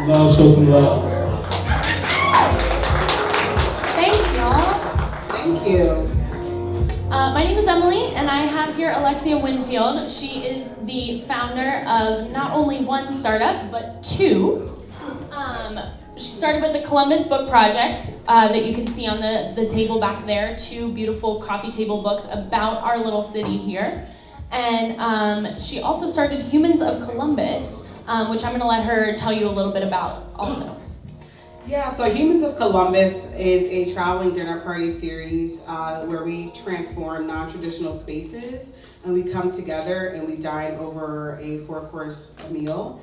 Love, show some love. Thanks, y'all. Thank you. My name is Emily, and I have here Alexia Winfield. She is the founder of not only one startup, but two. She started with the Columbus Book Project that you can see on the table back there, two beautiful coffee table books about our little city here. And she also started Humans of Columbus, which I'm going to let her tell you a little bit about also. Yeah, so Humans of Columbus is a traveling dinner party series where we transform non-traditional spaces and we come together and we dine over a 4-course meal.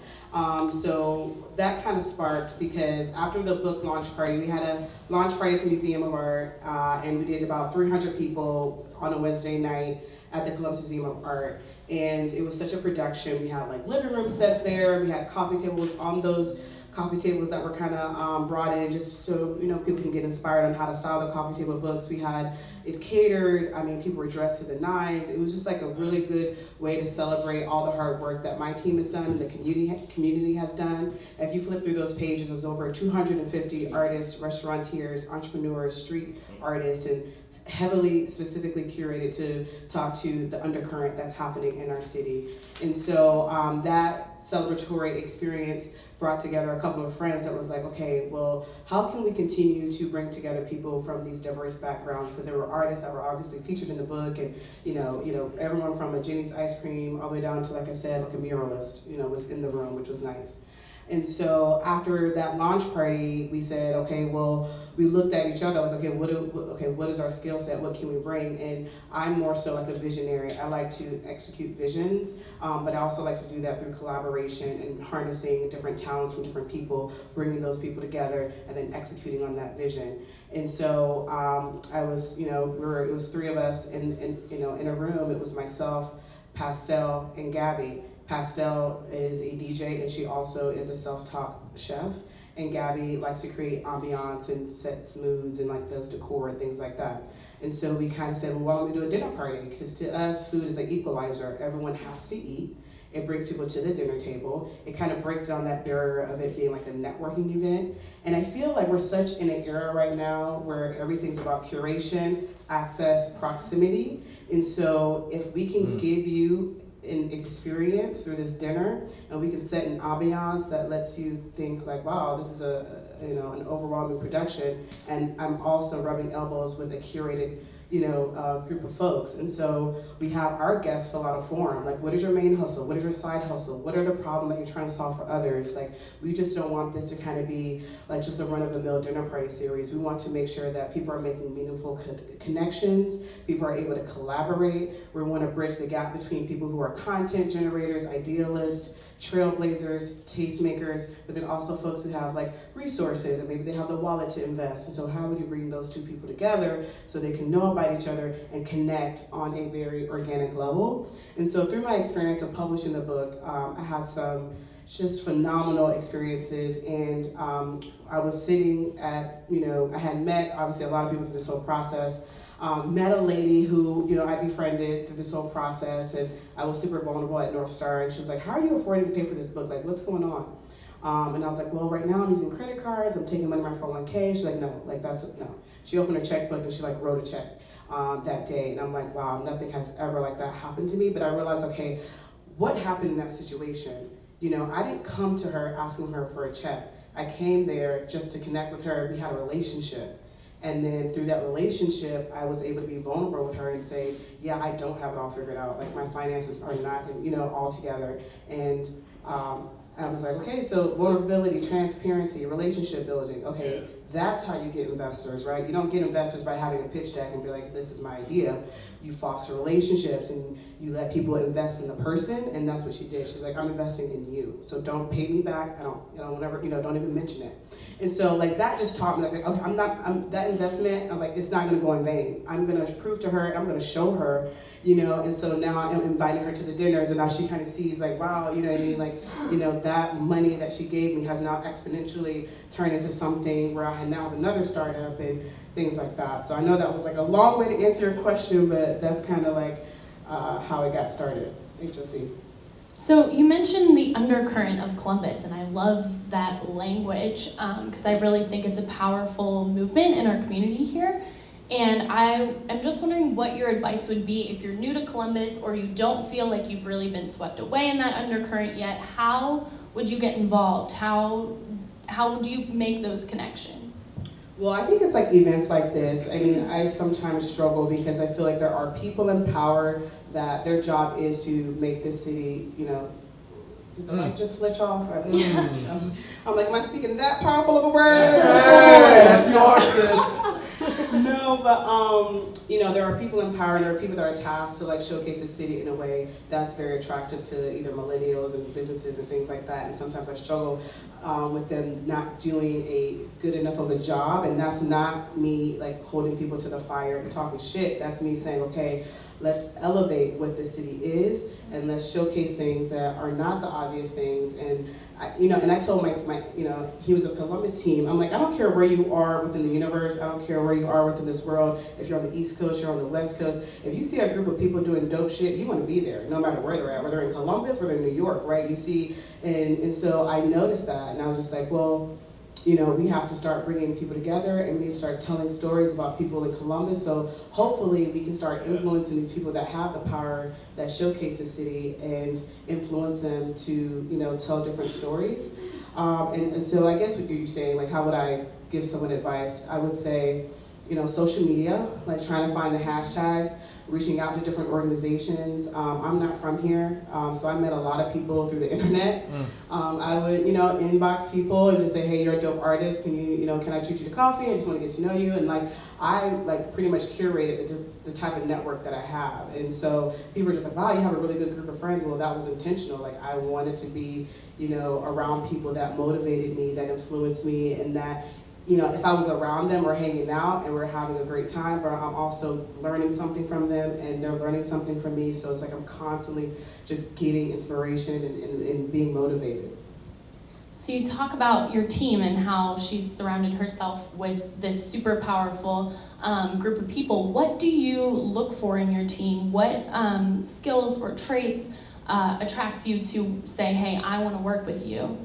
So that kind of sparked because after the book launch party, we had a launch party at the Museum of Art and we did about 300 people on a Wednesday night at the Columbus Museum of Art. And it was such a production. We had like living room sets there, we had coffee tables on those coffee tables that were kind of brought in just so people can get inspired on how to style the coffee table books. We had it catered. I mean, people were dressed to the nines. It was just like a really good way to celebrate all the hard work that my team has done and the community has done. If you flip through those pages, there's over 250 artists, restaurateurs, entrepreneurs, street artists, and heavily specifically curated to talk to the undercurrent that's happening in our city. And so that celebratory experience brought together a couple of friends that was like, okay, well, how can we continue to bring together people from these diverse backgrounds? Because there were artists that were obviously featured in the book, and everyone from a Jenny's Ice Cream all the way down to, like I said, like a muralist, was in the room, which was nice. And so after that launch party, we said, okay, well, we looked at each other like, okay, what is our skill set? What can we bring? And I'm more so like a visionary. I like to execute visions, but I also like to do that through collaboration and harnessing different talents from different people, bringing those people together, and then executing on that vision. And so I was, it was 3 of us in a room. It was myself, Pastel, and Gabby. Pastel is a DJ and she also is a self-taught chef. And Gabby likes to create ambiance and sets moods and like does decor and things like that. And so we kind of said, well, why don't we do a dinner party? Because to us, food is an equalizer. Everyone has to eat. It brings people to the dinner table. It kind of breaks down that barrier of it being like a networking event. And I feel like we're such in an era right now where everything's about curation, access, proximity. And so if we can give you an experience through this dinner, and we can set an ambiance that lets you think like, wow, this is an overwhelming production, and I'm also rubbing elbows with a curated group of folks. And so we have our guests fill out a form, like, what is your main hustle? What is your side hustle? What are the problems that you're trying to solve for others? Like, we just don't want this to kind of be like just a run-of-the-mill dinner party series. We want to make sure that people are making meaningful connections, people are able to collaborate. We want to bridge the gap between people who are content generators, idealists, trailblazers, tastemakers, but then also folks who have like resources and maybe they have the wallet to invest. And so how would you bring those two people together so they can know about each other and connect on a very organic level? And so through my experience of publishing the book, I had some just phenomenal experiences, and I was sitting at, I had met obviously a lot of people through this whole process. Met a lady who, I befriended through this whole process, and I was super vulnerable at North Star, and she was like, how are you affording to pay for this book? Like, what's going on? And I was like, well, right now I'm using credit cards, I'm taking money from my 401k. She's like, no, like no. She opened her checkbook and she like wrote a check that day, and I'm like, wow, nothing has ever like that happened to me. But I realized, okay, what happened in that situation? I didn't come to her asking her for a check. I came there just to connect with her. We had a relationship. And then through that relationship, I was able to be vulnerable with her and say, yeah, I don't have it all figured out. Like, my finances are not, all together. And I was like, okay, so vulnerability, transparency, relationship building. Okay, that's how you get investors, right? You don't get investors by having a pitch deck and be like, this is my idea. You foster relationships and you let people invest in the person, and that's what she did. She's like, I'm investing in you, so don't pay me back. I don't, whatever, don't even mention it. And so like that just taught me like, okay, that investment, I'm like, it's not gonna go in vain. I'm gonna prove to her, I'm gonna show her, and so now I'm inviting her to the dinners, and now she kind of sees like, wow, what I mean? Like, that money that she gave me has now exponentially turned into something where I now have another startup and things like that. So I know that was like a long way to answer your question, but that's kind of like how it got started. HOC. So you mentioned the undercurrent of Columbus, and I love that language because I really think it's a powerful movement in our community here. And I am just wondering what your advice would be if you're new to Columbus or you don't feel like you've really been swept away in that undercurrent yet. How would you get involved? How would you make those connections? Well, I think it's like events like this. I mean, I sometimes struggle because I feel like there are people in power that their job is to make this city, did the mic just switch off? I'm like, am I speaking that powerful of a word? Hey, that's yours, sis. No, but there are people in power and there are people that are tasked to like showcase the city in a way that's very attractive to either millennials and businesses and things like that. And sometimes I struggle with them not doing a good enough of a job, and that's not me like holding people to the fire and talking shit. That's me saying, okay, let's elevate what the city is and let's showcase things that are not the obvious things. And I told my he was a Columbus team. I'm like, I don't care where you are within the universe. I don't care where you are within this world. If you're on the East Coast, you're on the West Coast. If you see a group of people doing dope shit, you want to be there, no matter where they're at, whether in Columbus, whether in New York, right? You see, and so I noticed that, and I was just like, well, we have to start bringing people together and we need to start telling stories about people in Columbus. So hopefully we can start influencing these people that have the power that showcase the city and influence them to, tell different stories. And so I guess what you're saying, like how would I give someone advice? I would say, social media, like trying to find the hashtags, reaching out to different organizations. I'm not from here, so I met a lot of people through the internet. I would, inbox people and just say, hey, you're a dope artist. Can can I treat you to coffee? I just want to get to know you. And I pretty much curated the type of network that I have. And so people are just like, wow, you have a really good group of friends. Well, that was intentional. Like I wanted to be, around people that motivated me, that influenced me, and that, if I was around them or hanging out and we're having a great time, but I'm also learning something from them and they're learning something from me. So it's like I'm constantly just getting inspiration and being motivated. So you talk about your team and how she's surrounded herself with this super powerful group of people. What do you look for in your team? What skills or traits attract you to say, hey, I want to work with you?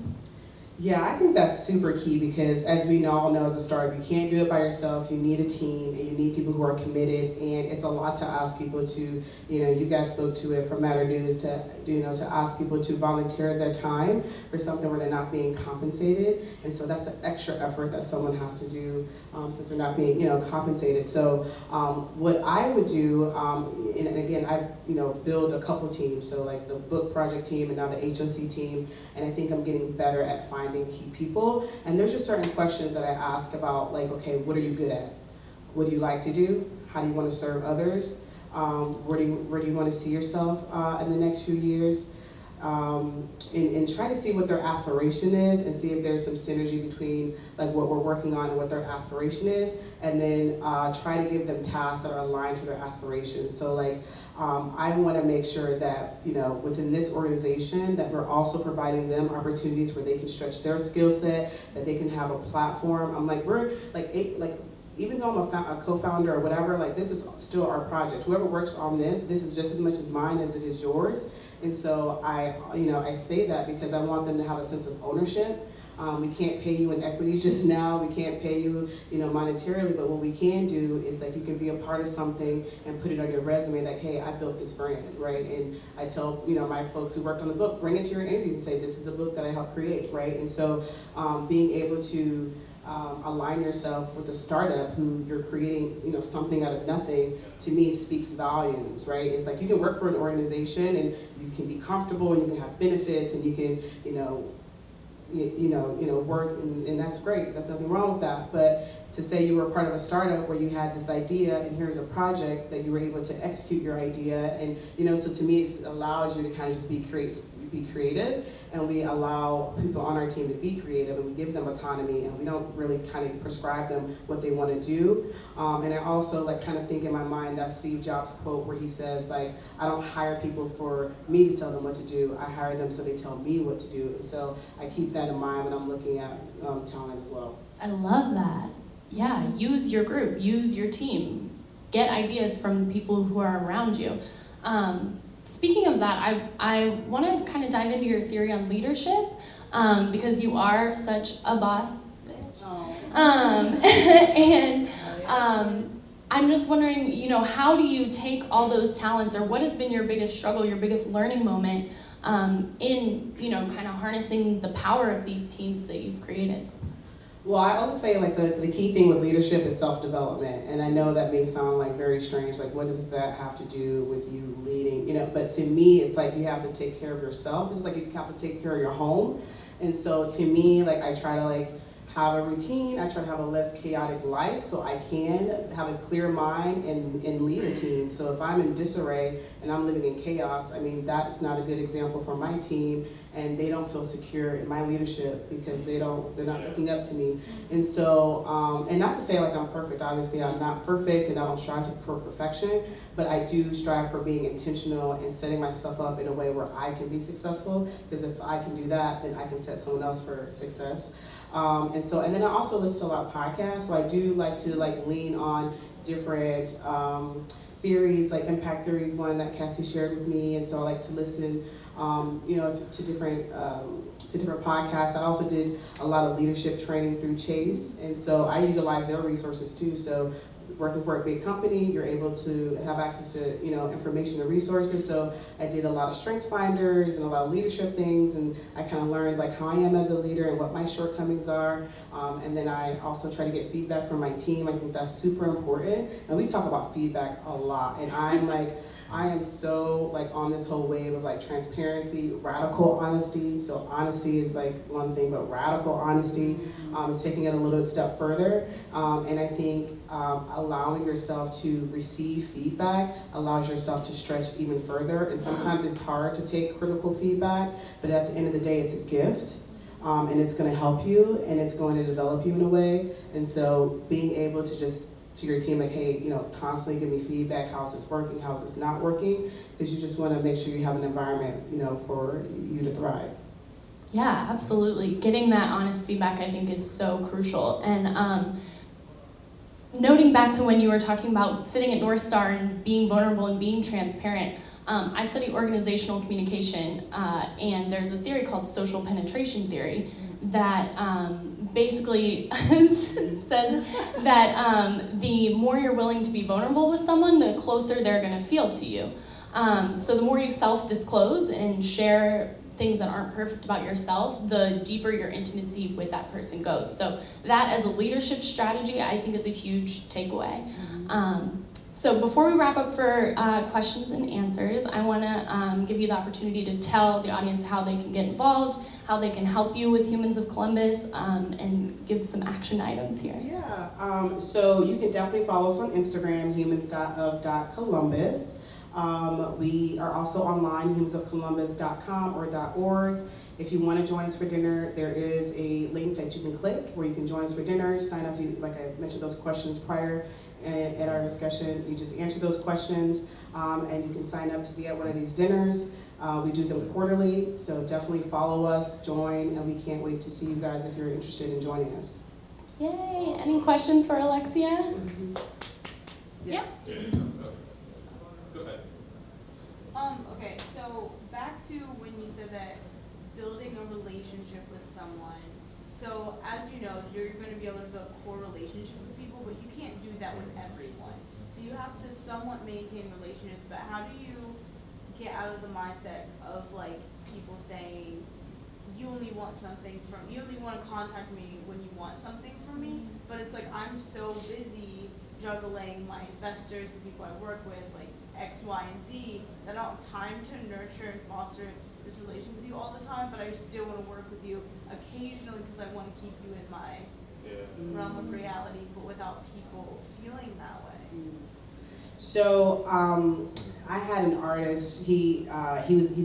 Yeah, I think that's super key because as we all know as a startup, you can't do it by yourself. You need a team and you need people who are committed, and it's a lot to ask people to, you guys spoke to it from Matter News to ask people to volunteer their time for something where they're not being compensated. And so that's an extra effort that someone has to do since they're not being, compensated. So what I would do, and again, I, build a couple teams. So like the book project team and now the HOC team, and I think I'm getting better at finding key people. And there's just certain questions that I ask about, like, okay, what are you good at? What do you like to do? How do you want to serve others? Where do you want to see yourself in the next few years? And try to see what their aspiration is and see if there's some synergy between like what we're working on and what their aspiration is, and then try to give them tasks that are aligned to their aspirations. So like I want to make sure that within this organization that we're also providing them opportunities where they can stretch their skill set, that they can have a platform. I'm like, we're like even though I'm a co-founder or whatever, like this is still our project. Whoever works on this is just as much as mine as it is yours. And so I say that because I want them to have a sense of ownership. We can't pay you in equity just now. We can't pay you, monetarily. But what we can do is like you can be a part of something and put it on your resume. Like, hey, I built this brand, right? And I tell my folks who worked on the book, bring it to your interviews and say, this is the book that I helped create, right? And so being able to align yourself with a startup who you're creating, something out of nothing, to me speaks volumes, right? It's like you can work for an organization and you can be comfortable and you can have benefits and you can, work and that's great. There's nothing wrong with that. But to say you were part of a startup where you had this idea and here's a project that you were able to execute your idea, and so to me it allows you to kind of just be creative, and we allow people on our team to be creative and we give them autonomy and we don't really kind of prescribe them what they want to do. And I also like kind of think in my mind that Steve Jobs quote where he says like, I don't hire people for me to tell them what to do, I hire them so they tell me what to do. And so I keep that in mind when I'm looking at talent as well. I love that. Yeah, use your group, use your team, get ideas from people who are around you. speaking of that, I want to kind of dive into your theory on leadership, because you are such a boss. And I'm just wondering, how do you take all those talents, or what has been your biggest struggle, your biggest learning moment in, kind of harnessing the power of these teams that you've created? Well, I always say like the key thing with leadership is self-development, and I know that may sound like very strange, like what does that have to do with you leading, but to me it's like you have to take care of yourself. It's like you have to take care of your home. And so to me, like I try to like have a routine, I try to have a less chaotic life so I can have a clear mind and lead a team. So if I'm in disarray and I'm living in chaos, I mean, that's not a good example for my team, and they don't feel secure in my leadership because they're not looking up to me. And so, and not to say like I'm perfect, obviously I'm not perfect and I don't strive for perfection, but I do strive for being intentional and setting myself up in a way where I can be successful, because if I can do that, then I can set someone else for success. And then I also listen to a lot of podcasts, so I do like to lean on different theories, like impact theory is one that Cassie shared with me, and so I like to listen, to different podcasts. I also did a lot of leadership training through Chase, and so I utilize their resources too. So working for a big company, you're able to have access to information and resources. So I did a lot of strength finders and a lot of leadership things, and I kind of learned like how I am as a leader and what my shortcomings are. And then I also try to get feedback from my team. I think that's super important. And we talk about feedback a lot, and I am so on this whole wave of transparency, radical honesty. So honesty is one thing, but radical honesty is taking it a little step further. And I think allowing yourself to receive feedback allows yourself to stretch even further. And sometimes it's hard to take critical feedback, but at the end of the day, it's a gift. And it's going to help you, and it's going to develop you in a way. And so being able to just to your team, hey, constantly give me feedback. How's this working? How's this not working? Because you just want to make sure you have an environment, for you to thrive. Yeah, absolutely. Getting that honest feedback, I think, is so crucial. And noting back to when you were talking about sitting at North Star and being vulnerable and being transparent, I study organizational communication, and there's a theory called social penetration theory that basically says that the more you're willing to be vulnerable with someone, the closer they're going to feel to you. So the more you self-disclose and share things that aren't perfect about yourself, the deeper your intimacy with that person goes. So that as a leadership strategy, I think is a huge takeaway. So before we wrap up for questions and answers, I want to give you the opportunity to tell the audience how they can get involved, how they can help you with Humans of Columbus, and give some action items here. Yeah, so you can definitely follow us on Instagram, humans.of.columbus. We are also online, humansofcolumbus.com or .org. If you want to join us for dinner, there is a link that you can click where you can join us for dinner. Sign up, like I mentioned those questions prior at our discussion. You just answer those questions, and you can sign up to be at one of these dinners. We do them quarterly, so definitely follow us, join, and we can't wait to see you guys if you're interested in joining us. Yay! Any questions for Alexia? Mm-hmm. Yes. Yeah. Go ahead. Okay, so back to when you said that building a relationship with someone. So as you know, you're going to be able to build core relationships with people, but you can't do that with everyone. So you have to somewhat maintain relationships, but how do you get out of the mindset of people saying, you only want to contact me when you want something from me, but it's I'm so busy juggling my investors, the people I work with, X, Y, and Z, that I don't have time to nurture and foster this relationship with you all the time, but I still want to work with you occasionally because I want to keep you in my realm of reality, but without people feeling that way. So I had an artist. He's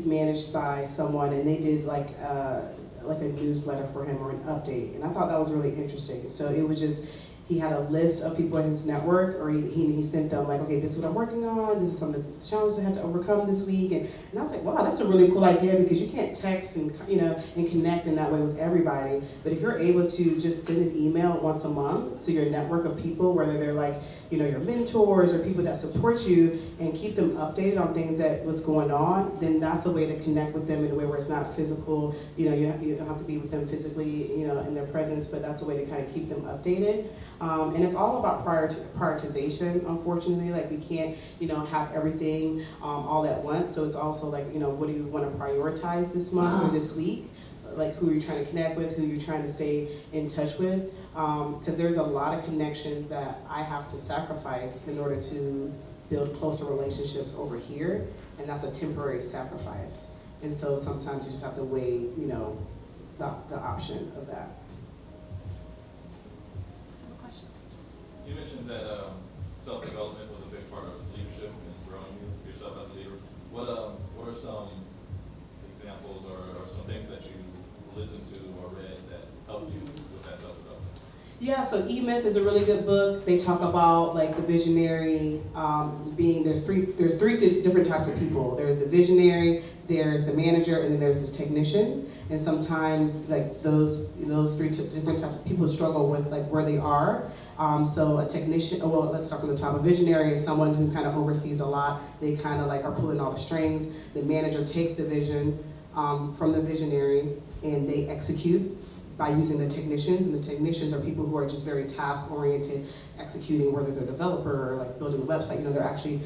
managed by someone, and they did like a newsletter for him or an update, and I thought that was really interesting. So it was just he had a list of people in his network, or he sent them like, okay, this is what I'm working on, this is some of the challenges I had to overcome this week, and I was like, wow, that's a really cool idea, because you can't text and and connect in that way with everybody. But if you're able to just send an email once a month to your network of people, whether they're like your mentors or people that support you, and keep them updated on things that what's going on, then that's a way to connect with them in a way where it's not physical. You don't have to be with them physically, in their presence, but that's a way to kind of keep them updated. And it's all about prioritization, unfortunately. Like, we can't, have everything all at once. So it's also like, what do you want to prioritize this month or this week? Like, who are you trying to connect with, who you're trying to stay in touch with, because there's a lot of connections that I have to sacrifice in order to build closer relationships over here, and that's a temporary sacrifice. And so sometimes you just have to weigh, the option of that. You mentioned that self-development was a big part of leadership and growing yourself as a leader. What are some examples or some things that you listened to or read that helped you with that self-development? Yeah, so E-Myth is a really good book. They talk about like the visionary there's three different types of people. There's the visionary, there's the manager, and then there's the technician. And sometimes like those three different types of people struggle with like where they are. So a technician, let's start from the top. A visionary is someone who kind of oversees a lot. They kind of like are pulling all the strings. The manager takes the vision from the visionary, and they execute by using the technicians, and the technicians are people who are just very task-oriented, executing, whether they're a developer or like building a website, they're actually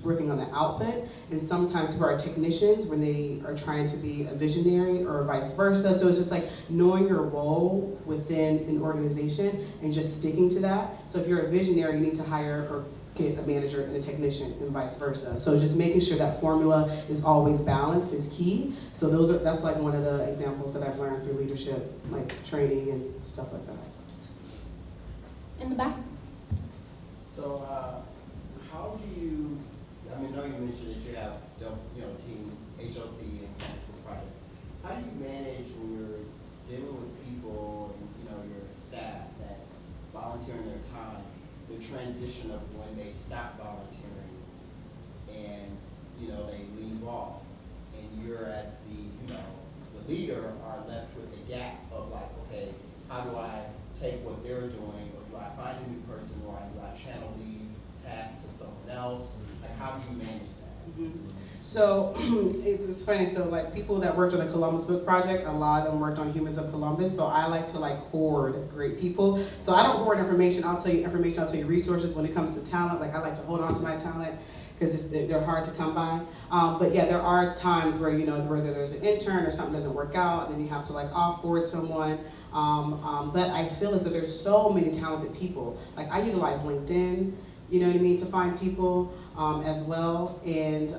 working on the output. And sometimes people are technicians when they are trying to be a visionary, or vice versa. So it's just like knowing your role within an organization and just sticking to that. So if you're a visionary, you need to hire or get a manager and a technician, and vice versa. So just making sure that formula is always balanced is key. So that's like one of the examples that I've learned through leadership, like training and stuff like that. In the back. So how do you, I know you mentioned that you have teams, HLC and Campus Project. How do you manage when you're dealing with people and your staff that's volunteering their time, the transition of when they stop volunteering and they leave off, and you're as the leader are left with a gap of like, okay, how do I take what they're doing, or do I find a new person, or do I channel these tasks to someone else? Like, how do you manage that? Mm-hmm. So it's funny, so like people that worked on the Columbus Book Project, a lot of them worked on Humans of Columbus, so I like to like hoard great people. So I don't hoard information, I'll tell you resources. When it comes to talent, like I like to hold on to my talent because they're hard to come by. But yeah, there are times where, whether there's an intern or something doesn't work out, and then you have to like off-board someone. But I feel as though there's so many talented people. Like I utilize LinkedIn, to find people as well, and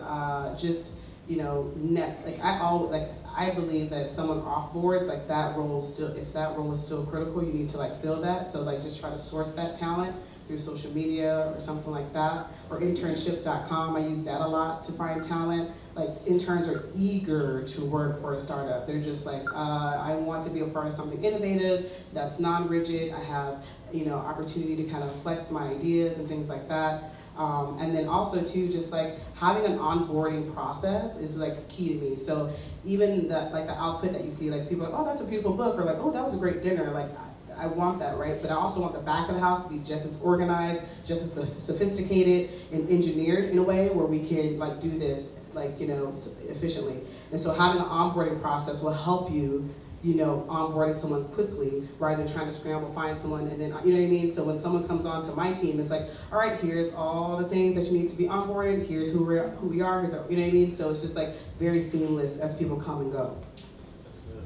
I believe that if someone off-boards, like that role if that role is still critical, you need to like fill that. So like just try to source that talent through social media or something like that, or internships.com. I use that a lot to find talent. Like interns are eager to work for a startup. They're just like, I want to be a part of something innovative that's non-rigid. I have, opportunity to kind of flex my ideas and things like that. And then also too, just like having an onboarding process is like key to me. So even the output that you see, like people are like, oh, that's a beautiful book, or like, oh, that was a great dinner. Like I want that, right? But I also want the back of the house to be just as organized, just as sophisticated and engineered in a way where we can like do this efficiently. And so having an onboarding process will help you, onboarding someone quickly rather than trying to scramble, find someone, and then, you know what I mean? So when someone comes on to my team, it's like, all right, here's all the things that you need to be onboarded, here's who we are, here's our, you know what I mean? So it's just like very seamless as people come and go. That's good.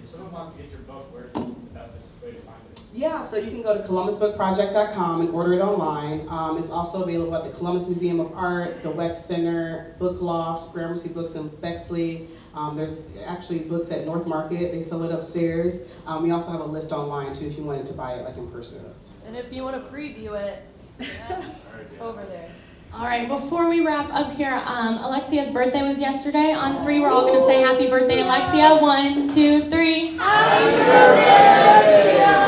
If someone wants to get your book, where's the best way to find it? Yeah, so you can go to columbusbookproject.com and order it online. It's also available at the Columbus Museum of Art, the Weck Center, Book Loft, Gramercy Books in Bexley. There's actually books at North Market. They sell it upstairs. We also have a list online too if you wanted to buy it like in person. And if you want to preview it, over there. All right, before we wrap up here, Alexia's birthday was yesterday. On 3, we're all going to say happy birthday, Alexia. 1, 2, 3. Happy birthday, Alexia!